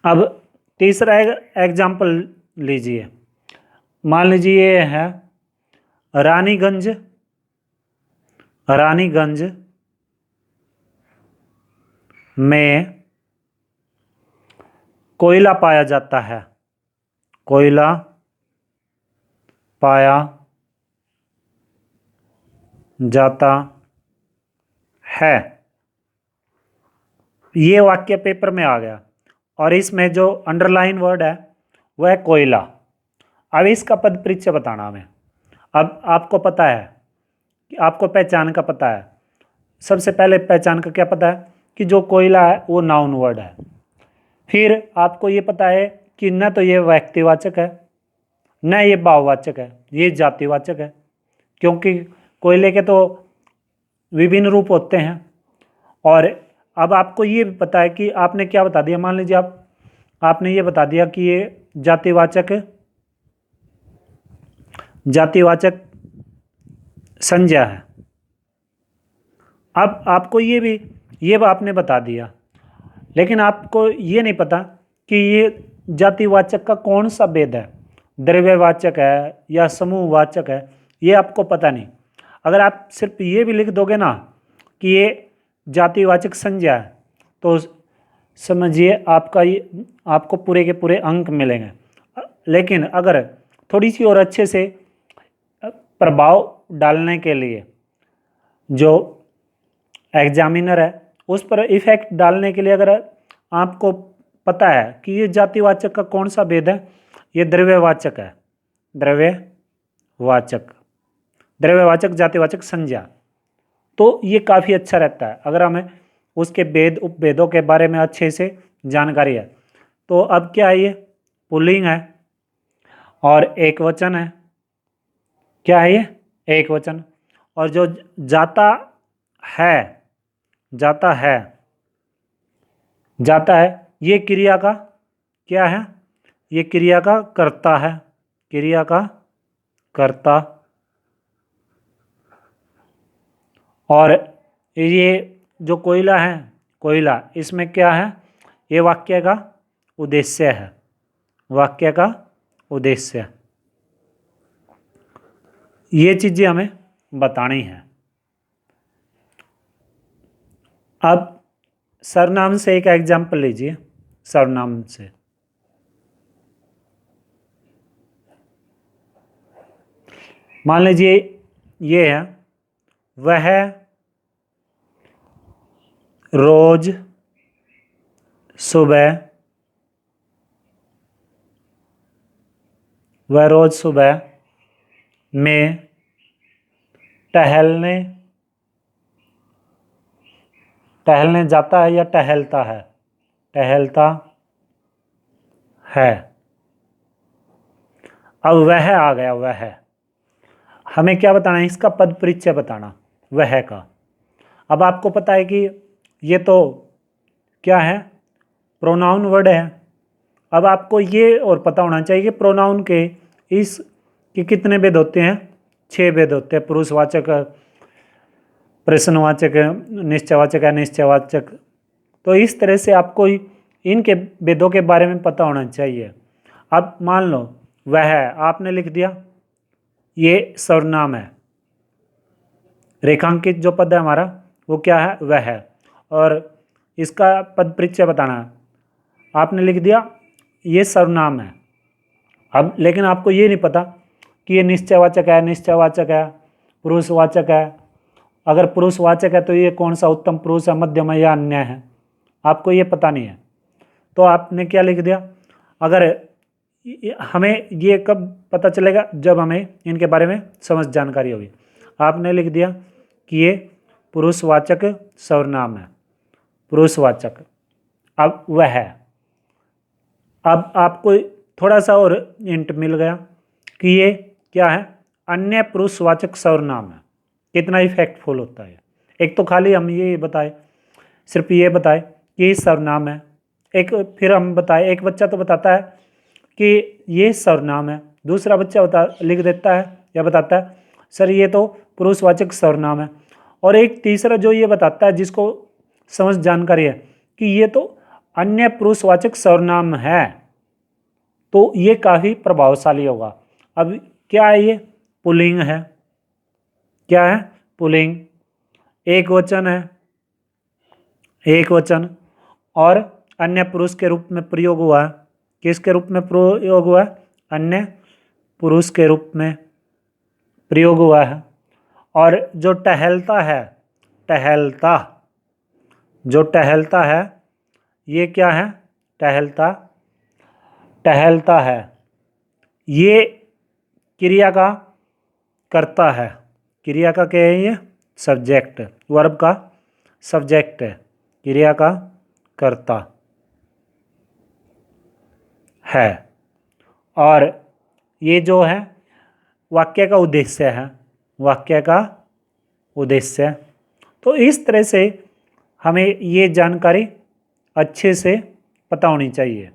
अब तीसरा एग्जाम्पल लीजिए। मान लीजिए ये है रानीगंज, रानीगंज में कोयला पाया जाता है, कोयला पाया जाता है। ये वाक्य पेपर में आ गया और इसमें जो अंडरलाइन वर्ड है वह है कोयला। अब इसका पद परिचय बताना हमें। अब आपको पता है कि आपको पहचान का पता है। सबसे पहले पहचान का क्या पता है कि जो कोयला है वो नाउन वर्ड है। फिर आपको ये पता है कि न तो ये व्यक्तिवाचक है न ये भाववाचक है, ये जातिवाचक है, क्योंकि कोयले के तो विभिन्न रूप होते हैं। और अब आपको ये भी पता है कि आपने क्या बता दिया, मान लीजिए आपने ये बता दिया कि ये जातिवाचक संज्ञा है। अब आपको ये आपने बता दिया, लेकिन आपको ये नहीं पता कि ये जातिवाचक का कौन सा भेद है, द्रव्यवाचक है या समूहवाचक है, ये आपको पता नहीं। अगर आप सिर्फ ये भी लिख दोगे ना कि ये जातिवाचक संज्ञा है तो समझिए आपको पूरे के पूरे अंक मिलेंगे। लेकिन अगर थोड़ी सी और अच्छे से प्रभाव डालने के लिए जो एग्जामिनर है उस पर इफेक्ट डालने के लिए अगर आपको पता है कि ये जातिवाचक का कौन सा भेद है, ये द्रव्यवाचक है, द्रव्यवाचक जातिवाचक संज्ञा, तो ये काफ़ी अच्छा रहता है अगर हमें उसके भेद उपभेदों के बारे में अच्छे से जानकारी है। तो अब क्या है, ये पुल्लिंग है और एक वचन है। क्या है ये? एक वचन। और जो जाता है ये क्रिया का क्या है? ये क्रिया का कर्ता है, क्रिया का कर्ता। और ये जो कोयला है, कोयला, इसमें क्या है? ये वाक्य का उद्देश्य है, वाक्य का उद्देश्य। ये चीज़ें हमें बतानी है। अब सर्वनाम से एक एग्जाम्पल लीजिए। सर्वनाम से मान लीजिए ये है वह रोज सुबह में टहलने जाता है या टहलता है? टहलता है। अब वह आ गया, वह। हमें क्या बताना है? इसका पद परिचय बताना वह का। अब आपको पता है कि ये तो क्या है? प्रोनाउन वर्ड है। अब आपको ये और पता होना चाहिए कि प्रोनाउन के कितने भेद होते हैं? 6 भेद होते हैं। पुरुषवाचक, प्रश्नवाचक, निश्चयवाचक, अनिश्चयवाचक। तो इस तरह से आपको इनके भेदों के बारे में पता होना चाहिए। अब मान लो वह आपने लिख दिया, ये सर्वनाम है। रेखांकित जो पद है हमारा वो क्या है? वह है। और इसका पद परिचय बताना है, आपने लिख दिया ये सर्वनाम है। अब लेकिन आपको ये नहीं पता कि ये निश्चयवाचक है, निश्चयवाचक है, पुरुषवाचक है। अगर पुरुषवाचक है तो ये कौन सा उत्तम पुरुष है, मध्यम है या अन्य है, आपको ये पता नहीं है। तो आपने क्या लिख दिया? अगर हमें ये कब पता चलेगा? जब हमें इनके बारे में समझ जानकारी होगी। आपने लिख दिया कि ये पुरुषवाचक सर्वनाम है, पुरुषवाचक। अब वह है। अब आपको थोड़ा सा और हिंट मिल गया कि ये क्या है? अन्य पुरुषवाचक सर्वनाम है। कितना इफेक्टफुल होता है। एक तो खाली हम ये बताए, सिर्फ ये बताए कि ये सर्वनाम है। फिर हम बताए, एक बच्चा तो बताता है कि ये सर्वनाम है, दूसरा बच्चा लिख देता है या बताता है सर ये तो पुरुषवाचक सर्वनाम है। और एक तीसरा जो ये बताता है, जिसको समझ जानकारी है कि ये तो अन्य पुरुषवाचक सर्वनाम है तो ये काफ़ी प्रभावशाली होगा। अब क्या है ये? पुल्लिंग है। क्या है? पुल्लिंग। एक वचन है, एक वचन, और अन्य पुरुष के रूप में प्रयोग हुआ है। किसके रूप में प्रयोग हुआ है? अन्य पुरुष के रूप में प्रयोग हुआ है। और जो टहलता है, टहलता, जो टहलता है, ये क्या है? टहलता, टहलता है, ये क्रिया का कर्ता है। क्रिया का क्या है? ये सब्जेक्ट, वर्ब का सब्जेक्ट है, क्रिया का कर्ता है। और ये जो है वाक्य का उद्देश्य है, वाक्य का उद्देश्य। तो इस तरह से हमें ये जानकारी अच्छे से पता होनी चाहिए।